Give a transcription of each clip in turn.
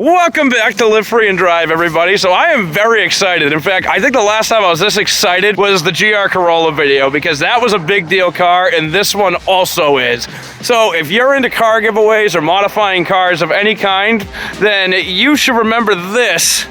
Welcome back to Live Free and Drive, everybody. So I am very excited. In fact, I think the last time I was this excited was the GR Corolla video, because that was a big deal car, and this one also is. So if you're into car giveaways or modifying cars of any kind, then you should remember this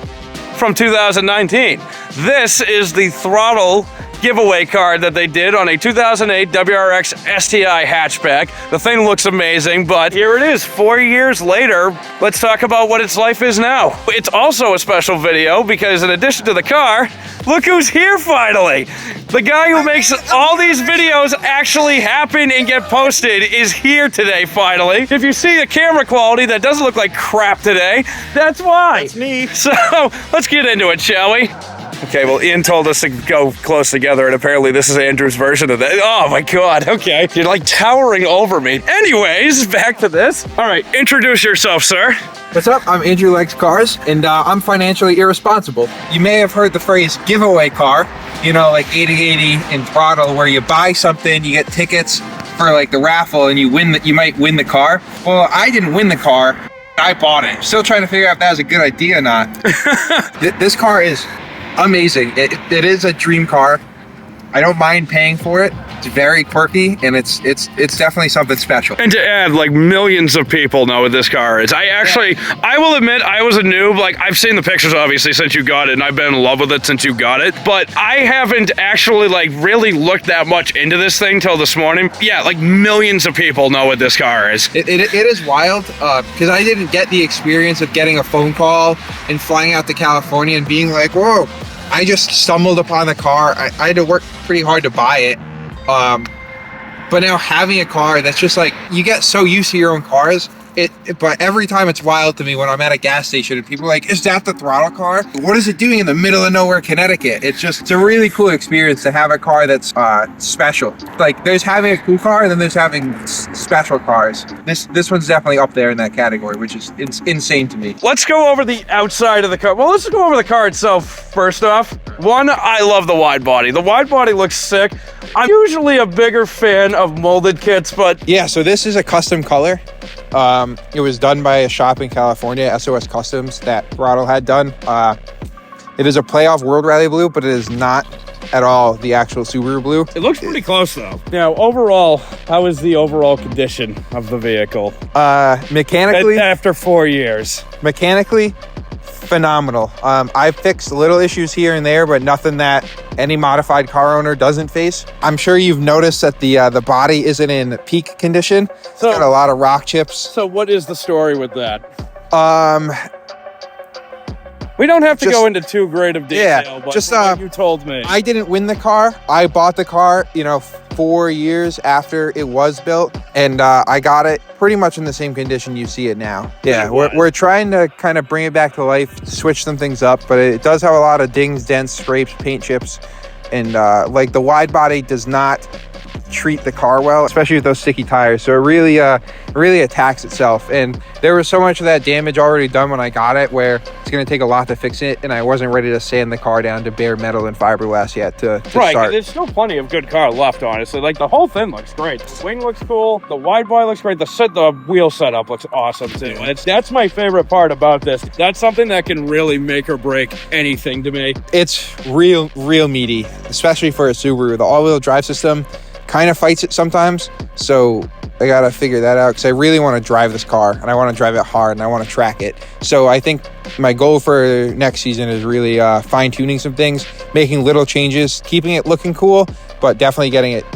from 2019. This is the Throtl giveaway card that they did on a 2008 WRX STI hatchback. The thing looks amazing, but here it is 4 years later. Let's talk about what its life is now. It's also a special video because in addition to the car, look who's here finally. The guy who makes all these videos actually happen and get posted is here today finally. If you see the camera quality that doesn't look like crap today, that's why. That's me. So let's get into it, shall we? Okay, well, Ian told us to go close together, and apparently this is Andrew's version of that. Oh my God, okay. You're like towering over me. Anyways, back to this. All right, introduce yourself, sir. What's up? I'm Andrew Likes Cars, and I'm financially irresponsible. You may have heard the phrase giveaway car, you know, like 80/80 and Throtl, where you buy something, you get tickets for like the raffle, and you might win the car. Well, I didn't win the car, I bought it. Still trying to figure out if that was a good idea or not. This car is amazing. It is a dream car. I don't mind paying for it. It's very quirky, and it's definitely something special. And to add, like, millions of people know what this car is. I will admit, I was a noob. Like, I've seen the pictures, obviously, since you got it, and I've been in love with it since you got it. But I haven't actually, like, really looked that much into this thing till this morning. Yeah, like, millions of people know what this car is. It is wild, because I didn't get the experience of getting a phone call and flying out to California and being like, whoa. I just stumbled upon the car. I had to work pretty hard to buy it. But now having a car that's just like, you get so used to your own cars, but every time it's wild to me when I'm at a gas station and people are like, is that the Throtl car? What is it doing in the middle of nowhere, Connecticut? It's a really cool experience to have a car that's special. Like, there's having a cool car and then there's having special cars. This one's definitely up there in that category, which is insane to me. Let's go over the outside of the car. Well, let's go over the car itself first off. One, I love the wide body. The wide body looks sick. I'm usually a bigger fan of molded kits, but yeah, so this is a custom color. It was done by a shop in California, SOS Customs, that Throtl had done. It is a playoff World Rally blue, but it is not at all the actual Subaru blue. It looks pretty close though. Now, overall, how is the overall condition of the vehicle? Mechanically, after 4 years. Mechanically, phenomenal. I fixed little issues here and there, but nothing that any modified car owner doesn't face. I'm sure you've noticed that the body isn't in peak condition. So, it's got a lot of rock chips. So what is the story with that? We don't have to go into too great of detail, but just what you told me. I didn't win the car. I bought the car, 4 years after it was built, and I got it pretty much in the same condition you see it now. Yeah, we're trying to kind of bring it back to life, switch some things up, but it does have a lot of dings, dents, scrapes, paint chips, and like the wide body does not treat the car well, especially with those sticky tires. So it really attacks itself. And there was so much of that damage already done when I got it, where it's going to take a lot to fix it, and I wasn't ready to sand the car down to bare metal and fiberglass yet to start. There's still plenty of good car left, honestly. Like, the whole thing looks great. The wing looks cool. The wide body looks great. The wheel setup looks awesome too. That's my favorite part about this. That's something that can really make or break anything to me. It's real meaty, especially for a Subaru. The all-wheel drive system kind of fights it sometimes, so I gotta figure that out, because I really want to drive this car, and I want to drive it hard, and I want to track it. So I think my goal for next season is really fine-tuning some things, making little changes, keeping it looking cool, but definitely getting it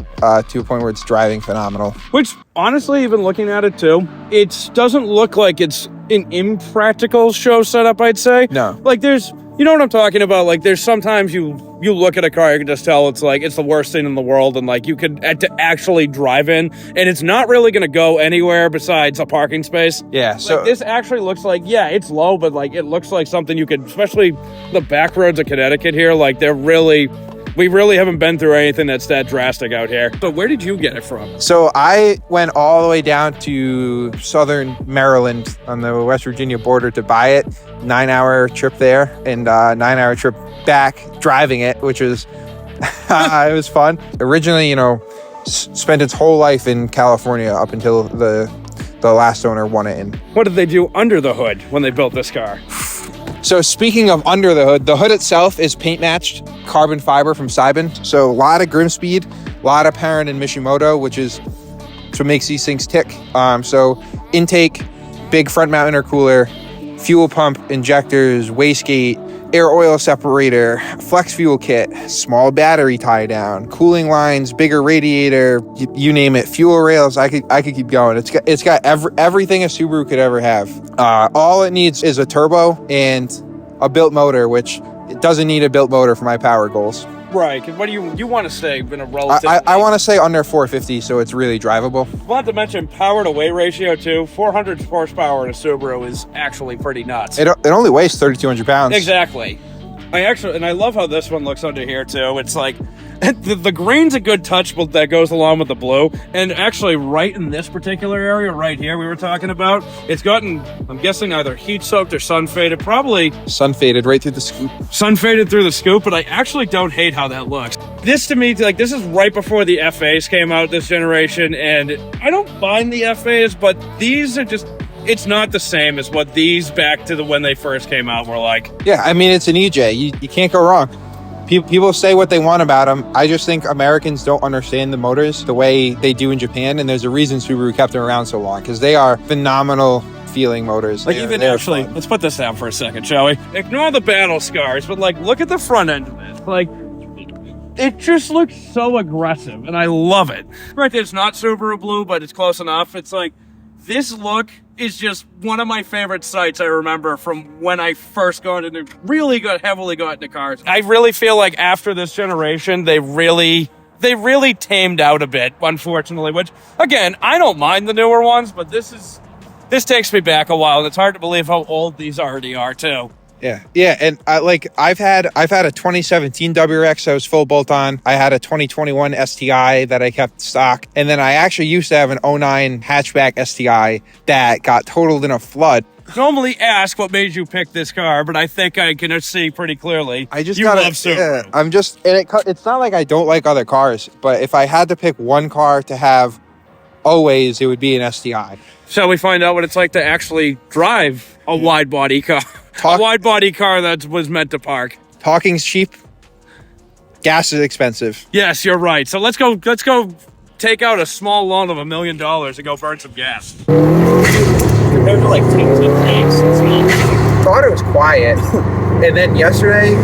to a point where it's driving phenomenal. Which, honestly, even looking at it too, it doesn't look like it's an impractical show setup, I'd say. No. Like, there's, you know what I'm talking about? Like, there's sometimes you look at a car, you can just tell it's like, it's the worst thing in the world, and like, you could to actually drive in, and it's not really going to go anywhere besides a parking space. Yeah, so like, this actually looks like, yeah, it's low, but like, it looks like something you could, especially the back roads of Connecticut here, like, we really haven't been through anything that's that drastic out here. But where did you get it from? So I went all the way down to southern Maryland on the West Virginia border to buy it. 9-hour trip there and 9-hour trip back driving it, which was it was fun. Originally, spent its whole life in California up until the the last owner won it in. What did they do under the hood when they built this car? So speaking of under the hood itself is paint matched carbon fiber from Seibin. So a lot of Grimspeed, a lot of Parent and Mishimoto, which is what makes these things tick. So intake, big front mount intercooler, fuel pump, injectors, wastegate, air oil separator, flex fuel kit, small battery tie down, cooling lines, bigger radiator, you name it, fuel rails. I could keep going. It's got everything a Subaru could ever have. All it needs is a turbo and a built motor, which it doesn't need a built motor for my power goals. Right. What do you want to stay in a relative? I want to say under 450, so it's really drivable. I wanted to mention power to weight ratio too. 400 horsepower in a Subaru is actually pretty nuts. It only weighs 3,200 pounds. Exactly. I love how this one looks under here too. It's like the green's a good touch that goes along with the blue. And actually right in this particular area right here we were talking about, it's gotten, I'm guessing, either heat soaked or sun faded. Probably sun faded right through the scoop. Sun faded through the scoop, but I actually don't hate how that looks. This to me, like, this is right before the FAs came out this generation, and I don't mind the FAs, but these are just, it's not the same as what these back to when they first came out were like. Yeah, I mean, it's an EJ. You can't go wrong. People say what they want about them. I just think Americans don't understand the motors the way they do in Japan, and there's a reason Subaru kept them around so long, because they are phenomenal feeling motors. Like, even actually, let's put this down for a second, shall we? Ignore the battle scars, but like, look at the front end of it. Like, it just looks so aggressive, and I love it. Right, it's not Subaru blue, but it's close enough. It's like, this look is just one of my favorite sights I remember from when I first heavily got into cars. I really feel like after this generation, they really tamed out a bit, unfortunately, which, again, I don't mind the newer ones, but this takes me back a while, and it's hard to believe how old these already are, too. Yeah, and I've had a 2017 WRX that was full bolt on. I had a 2021 STI that I kept stock, and then I actually used to have an 09 hatchback STI that got totaled in a flood. Normally ask what made you pick this car, but I think I can see pretty clearly. I just love Subaru. Yeah, it's not like I don't like other cars, but if I had to pick one car to have always, it would be an STI. Shall we find out what it's like to actually drive a wide body car? A wide body car that was meant to park. Parking's cheap. Gas is expensive. Yes, you're right. So let's go take out a small loan of $1 million and go burn some gas. Compared to like T's and A's, it's not. Thought it was quiet. And then yesterday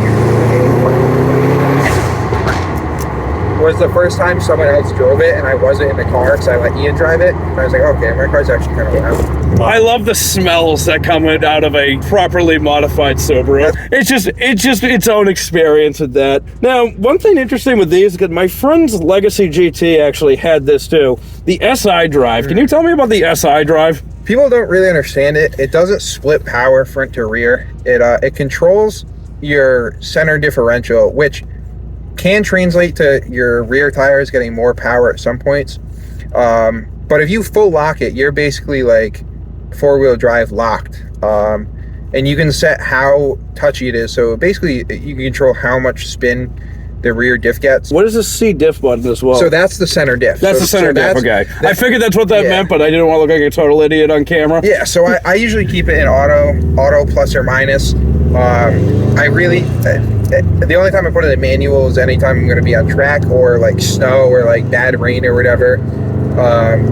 was the first time someone else drove it and I wasn't in the car because I let Ian drive it. And I was like, okay, my car's actually kind of loud. I love the smells that come out of a properly modified Subaru. It's just its own experience with that. Now, one thing interesting with these, because my friend's Legacy GT actually had this too, the SI drive. Can you tell me about the SI drive? People don't really understand it. It doesn't split power front to rear. It controls your center differential, which can translate to your rear tires getting more power at some points. But if you full lock it, you're basically like four-wheel drive locked. And you can set how touchy it is. So basically you can control how much spin the rear diff gets. What is the C diff button as well? So that's the center diff. That's the center diff, okay. I figured that's what that meant, but I didn't want to look like a total idiot on camera. Yeah, so I usually keep it in auto plus or minus. The only time I put it in manual is anytime I'm going to be on track or like snow or like bad rain or whatever,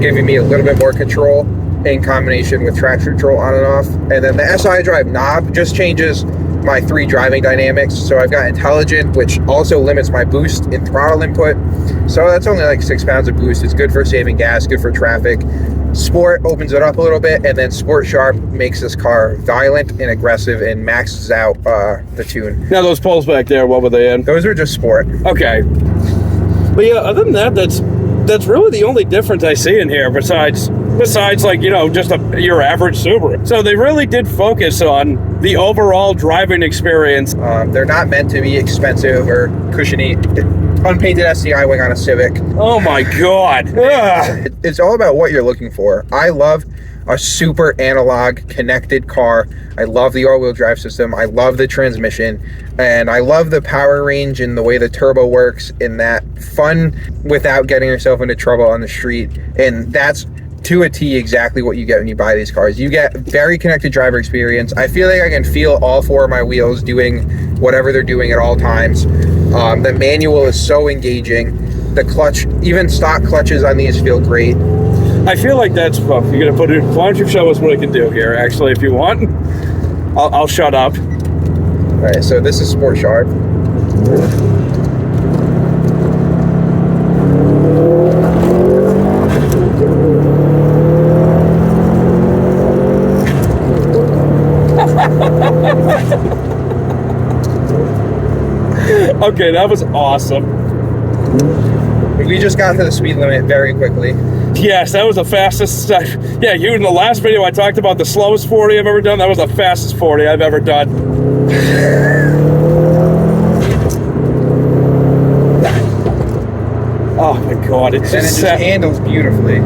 giving me a little bit more control in combination with traction control on and off. And then the SI drive knob just changes my 3 driving dynamics. So I've got intelligent, which also limits my boost in throttle input. So that's only like 6 pounds of boost. It's good for saving gas, good for traffic. Sport opens it up a little bit, and then Sport Sharp makes this car violent and aggressive and maxes out the tune. Now those poles back there, what were they in? Those are just Sport. Okay. But yeah, other than that, that's really the only difference I see in here besides like, you know, just your average Subaru. So they really did focus on the overall driving experience. They're not meant to be expensive or cushiony. Unpainted STI wing on a Civic. Oh my God. It's all about what you're looking for. I love a super analog connected car. I love the all-wheel drive system. I love the transmission, and I love the power range and the way the turbo works, and that fun without getting yourself into trouble on the street. And that's to a T exactly what you get when you buy these cars. You get very connected driver experience. I feel like I can feel all 4 of my wheels doing whatever they're doing at all times. The manual is so engaging. The clutch, even stock clutches on these feel great. I feel like that's, well, you're gonna put it, why don't you show us what I can do here, actually, if you want. I'll shut up. All right, so this is Sport Sharp. Okay, that was awesome. We just got to the speed limit very quickly. Yes, that was the fastest. Yeah, you in the last video I talked about the slowest 40 I've ever done. That was the fastest 40 I've ever done. Oh my God! It just handles beautifully.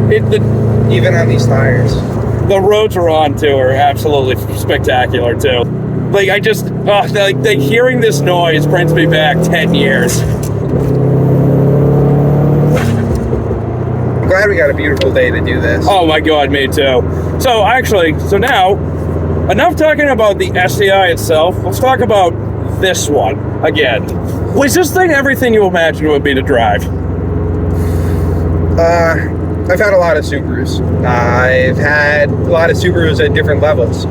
Even on these tires. The roads we're on too are absolutely spectacular too. Like I just, like hearing this noise brings me back 10 years. I'm glad we got a beautiful day to do this. Oh my God, me too. So now, enough talking about the STI itself. Let's talk about this one again. Was this thing everything you imagined it would be to drive? I've had a lot of Subarus. I've had a lot of Subarus at different levels.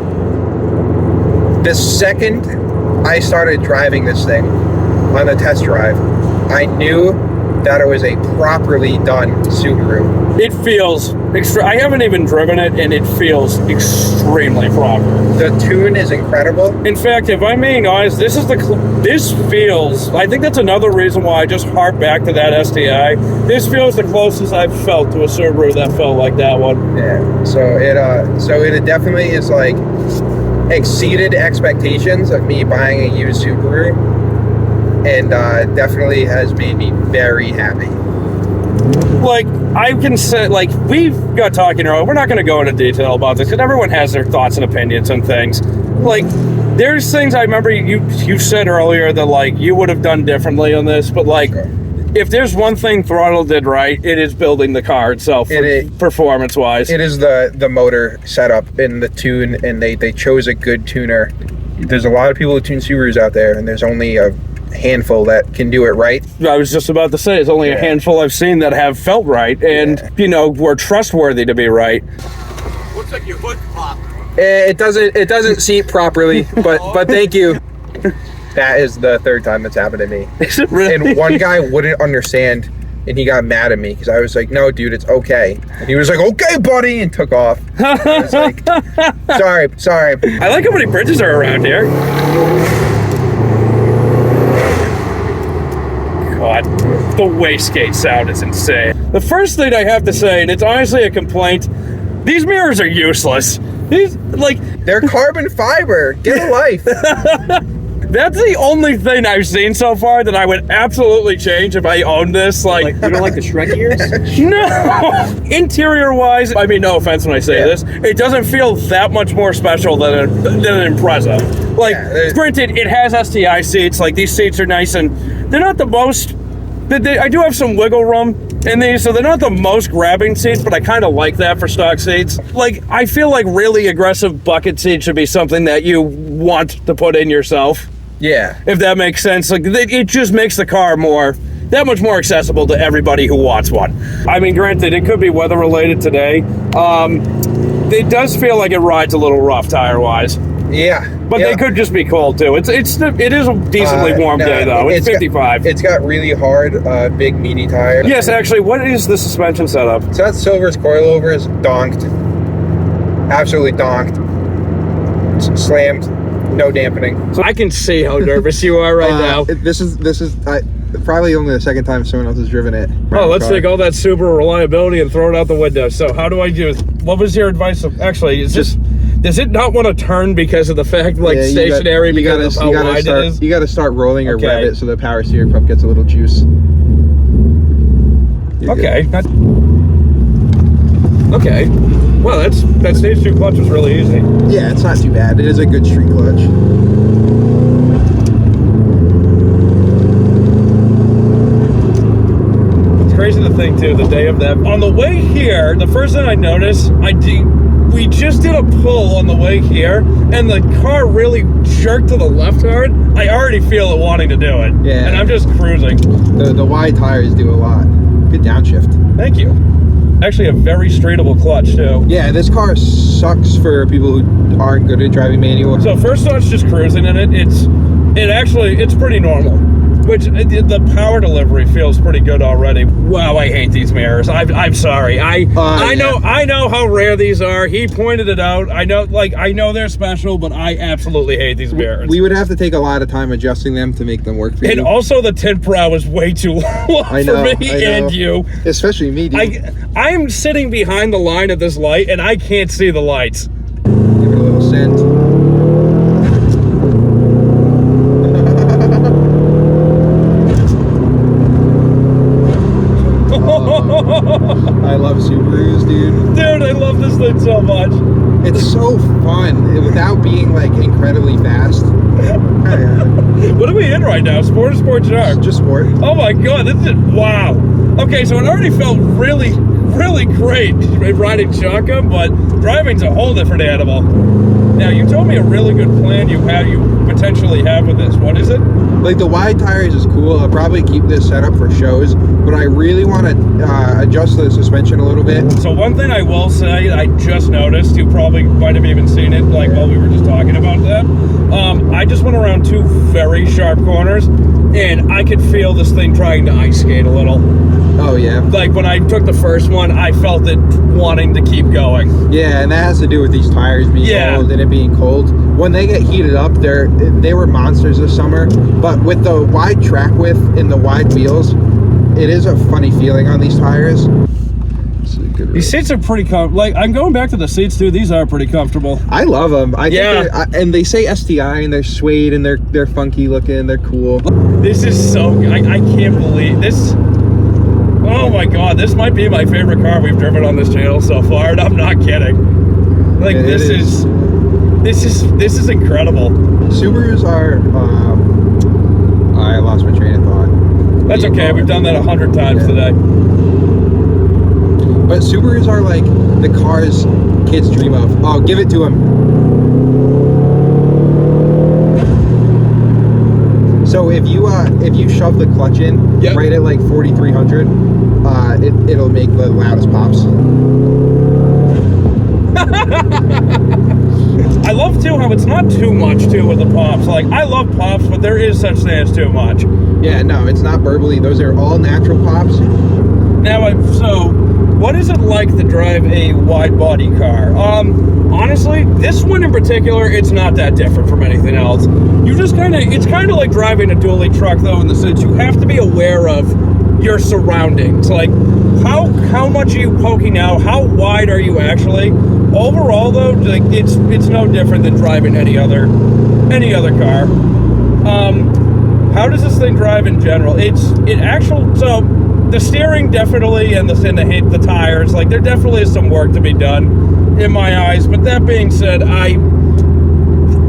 The second I started driving this thing on the test drive, I knew that it was a properly done Subaru. It feels I haven't even driven it, and it feels extremely proper. The tune is incredible. In fact, if I'm being honest, this feels, I think that's another reason why I just harp back to that STI. This feels the closest I've felt to a Subaru that felt like that one. Yeah, so it definitely is like exceeded expectations of me buying a used Subaru, and definitely has made me very happy. Like, I can say, like, we've got talking earlier, we're not going to go into detail about this, because everyone has their thoughts and opinions on things. Like, there's things I remember you said earlier that, like, you would have done differently on this, but, like, sure. If there's one thing Throtl did right, it is building the car itself, performance-wise. It is the motor setup and the tune, and they chose a good tuner. There's a lot of people who tune Subarus out there, and there's only a handful that can do it right. I was just about to say, it's only a handful I've seen that have felt right, and, you know, were trustworthy to be right. Looks like your hood popped. It doesn't seat properly, but thank you. That is the 3rd time that's happened to me. Is it really? And one guy wouldn't understand, and he got mad at me because I was like, "No, dude, it's okay." And he was like, "Okay, buddy," and took off. I was like, "Sorry." I like how many bridges are around here. God, the wastegate sound is insane. The first thing I have to say, and it's honestly a complaint, these mirrors are useless. They're carbon fiber. Get a life. That's the only thing I've seen so far that I would absolutely change if I owned this. Like, you don't like the Shrek ears? No! Interior-wise, I mean, no offense when I say this, it doesn't feel that much more special than an Impreza. Like, granted, it has STI seats. Like, these seats are nice, and they're not the most... I do have some wiggle room in these, so they're not the most grabbing seats, but I kind of like that for stock seats. Like, I feel like really aggressive bucket seats should be something that you want to put in yourself. Yeah. If that makes sense. Like, it just makes the car that much more accessible to everybody who wants one. I mean, granted, it could be weather related today. It does feel like it rides a little rough tire-wise. Yeah. But they could just be cold too. It is a decently warm day though. It's 55. It's got really hard, big meaty tires. Yes, actually, what is the suspension setup? So that Silver's coilover is donked. Absolutely donked. Slammed. No dampening. So I can see how nervous you are right now. This is probably only the 2nd time someone else has driven it. Oh, let's take all that Subaru reliability and throw it out the window. So how do I do? What was your advice? Actually, does it not want to turn because of the fact, stationary, because of how wide it is? You got to start rolling or rev it so the power steering pump gets a little juice. Okay. Okay. Well, that stage 2 clutch was really easy. Yeah, it's not too bad. It is a good street clutch. It's crazy to that thing too, the day of that. On the way here, the first thing I noticed, we just did a pull on the way here, and the car really jerked to the left hard. I already feel it wanting to do it. Yeah. And I'm just cruising. The wide tires do a lot. Good downshift. Thank you. Actually, a very straightable clutch too. Yeah, this car sucks for people who aren't good at driving manual. So first thought's just cruising in it. It's pretty normal. Which the power delivery feels pretty good already. Wow, I hate these mirrors. I'm sorry. I know how rare these are. He pointed it out. I know they're special, but I absolutely hate these mirrors. We would have to take a lot of time adjusting them to make them work for you. And also the tint brow is way too long for me and you. Especially me, dude. I'm sitting behind the line of this light and I can't see the lights. Give it a little scent. I love Subarus, dude. Dude, I love this thing so much. It's so fun without being like incredibly fast. What are we in right now? Sport or Sport Sharp? Just sport. Oh my god, this is wow. Okay, so it already felt really great riding shotgun, but driving's a whole different animal. Now, you told me a really good plan you potentially have with this. What is it? Like the wide tires is cool. I'll probably keep this set up for shows, but I really want to adjust the suspension a little bit. So one thing I will say, I just noticed, you probably might have even seen it while we were just talking about that. I just went around two very sharp corners, and I could feel this thing trying to ice skate a little. Oh yeah. Like when I took the first one, I felt it wanting to keep going. Yeah, and that has to do with these tires being old and it being cold. When they get heated up, they were monsters this summer. But with the wide track width and the wide wheels, it is a funny feeling on these tires. These seats are pretty comfortable. Like, I'm going back to the seats too. These are pretty comfortable. I love them. And they say STI and they're suede and they're funky looking. They're cool. This is so. I can't believe this. Oh my god, this might be my favorite car we've driven on this channel so far, and I'm not kidding. Like this is incredible. Subarus are. I lost my train of thought. That's okay. We've done that 100 times today. But Subarus are like the cars kids dream of. Oh, give it to them. So if you shove the clutch in right at like 4,300, it'll make the loudest pops. I love too how it's not too much too with the pops. Like I love pops, but there is such thing as too much. Yeah, no, it's not burbly. Those are all natural pops. Now, so what is it like to drive a wide body car? Honestly, this one in particular, it's not that different from anything else. You just it's kind of like driving a dually truck though, in the sense you have to be aware of your surroundings. Like how much are you poking out? How wide are you actually? Overall though, like it's no different than driving any other car. How does this thing drive in general? So the steering definitely and the tires, like there definitely is some work to be done in my eyes, but that being said,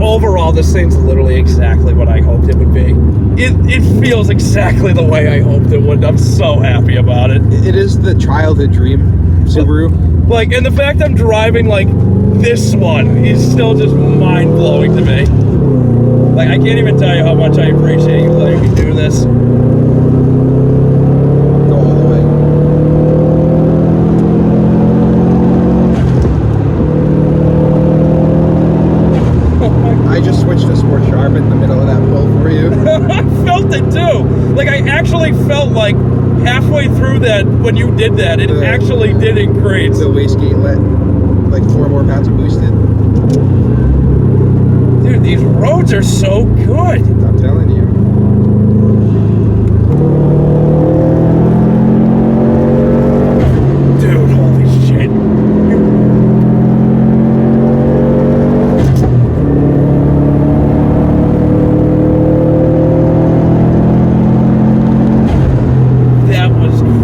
overall this thing's literally exactly what I hoped it would be. It feels exactly the way I hoped it would. I'm so happy about it. It is the childhood dream Subaru. Like, and the fact I'm driving like this one is still just mind-blowing to me. Like, I can't even tell you how much I appreciate you letting me do this. Go all the way. I just switched to Sport Sharp in the middle of that pull for you. I felt it too. Like I actually felt like halfway through that when you did that, it actually did increase. The wastegate let like 4 more pounds of boosted. Dude, these roads are so good. I'm telling you. Dude, holy shit.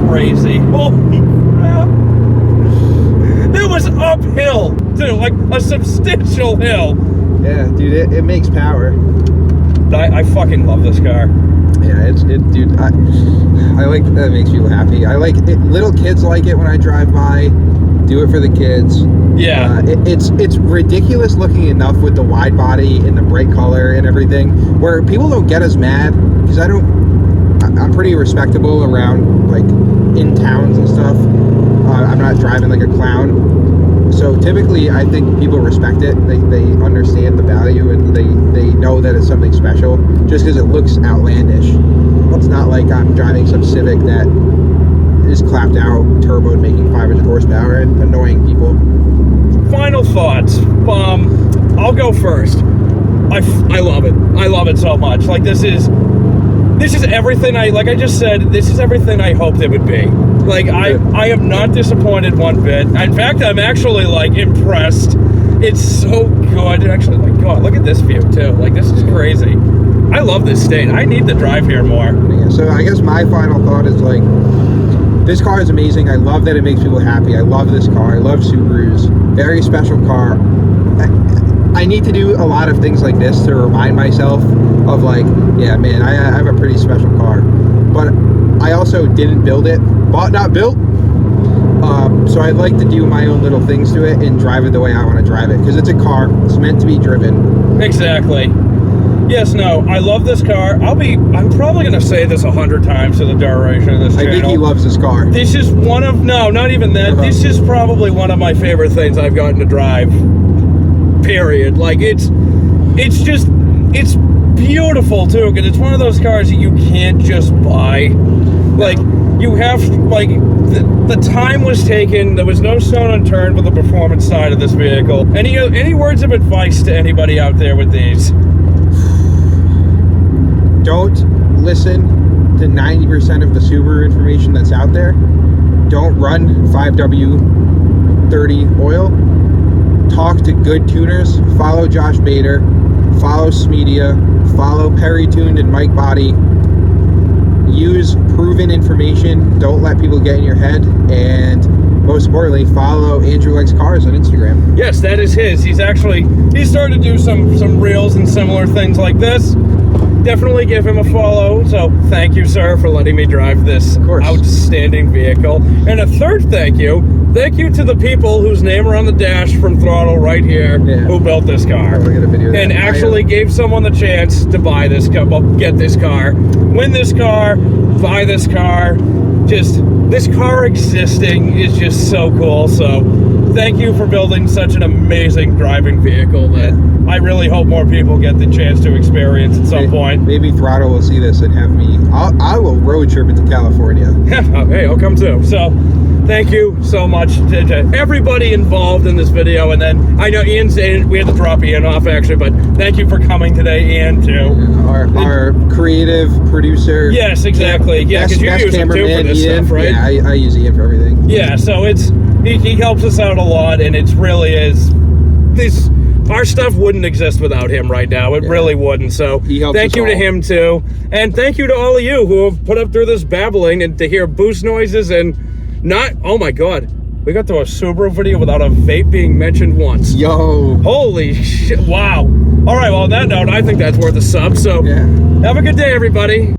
Crazy. Holy crap. It was uphill, too, like a substantial hill. Yeah, dude, it makes power. I fucking love this car. Yeah, dude. I like that it makes people happy. I like it. Little kids like it when I drive by. Do it for the kids. Yeah. It's ridiculous looking enough with the wide body and the bright color and everything, where people don't get as mad because I'm pretty respectable around like in towns and stuff. I'm not driving like a clown. So typically I think people respect it. They understand the value and they know that it's something special just because it looks outlandish. It's not like I'm driving some Civic that is clapped out, turboed, making 500 horsepower and annoying people. Final thoughts. I'll go first. I love it. I love it so much. Like this is everything like I just said, this is everything I hoped it would be. Like I am not disappointed one bit. In fact, I'm actually like impressed. It's so good. Actually, like God, look at this view too. Like this is crazy. I love this state. I need to drive here more. Yeah, so I guess my final thought is like, this car is amazing. I love that it makes people happy. I love this car. I love Subarus. Very special car. I need to do a lot of things like this to remind myself of like, yeah, man, I have a pretty special car. But I also didn't build it. Bought, not built. So I'd like to do my own little things to it and drive it the way I want to drive it. Because it's a car. It's meant to be driven. Exactly. Yes, no, I love this car. I'm probably going to say this 100 times to the duration of this channel. I think he loves this car. This is no, not even that. This is probably one of my favorite things I've gotten to drive, period. Like, it's beautiful, too, because it's one of those cars that you can't just buy. Like, you have, like, the time was taken. There was no stone unturned with the performance side of this vehicle. Any words of advice to anybody out there with these? Don't listen to 90% of the Subaru information that's out there. Don't run 5W30 oil. Talk to good tuners. Follow Josh Bader. Follow Smedia. Follow Perry Tuned and Mike Body. Use proven information. Don't let people get in your head. And most importantly, follow Andrew Likes Cars on Instagram. Yes, that is his. He's started to do some reels and similar things like this. Definitely give him a follow. So thank you, sir, for letting me drive this outstanding vehicle. And a third thank you to the people whose name are on the dash from Throtl right here, who built this car. Get a video of that. And actually gave someone the chance to buy this car, get this car, win this car, buy this car. Just this car existing is just so cool. So thank you for building such an amazing driving vehicle that I really hope more people get the chance to experience at some point. Maybe Throtl will see this and have me. I will road trip into California. Hey, I'll come too. So thank you so much to everybody involved in this video. And then I know Ian's in, we had to drop Ian off actually, but thank you for coming today, Ian, too. Our creative producer. Yes, exactly. Yeah, because you use him too for this Ian. stuff, right? Yeah, I use Ian for everything. Yeah, so he helps us out a lot, and it really is our stuff wouldn't exist without him right now. It really wouldn't. So thank you to him too, and thank you to all of you who have put up through this babbling and to hear boost noises and not. Oh my God, we got to a Subaru video without a vape being mentioned once. Yo, holy shit! Wow. All right. Well, on that note, I think that's worth a sub. So have a good day, everybody.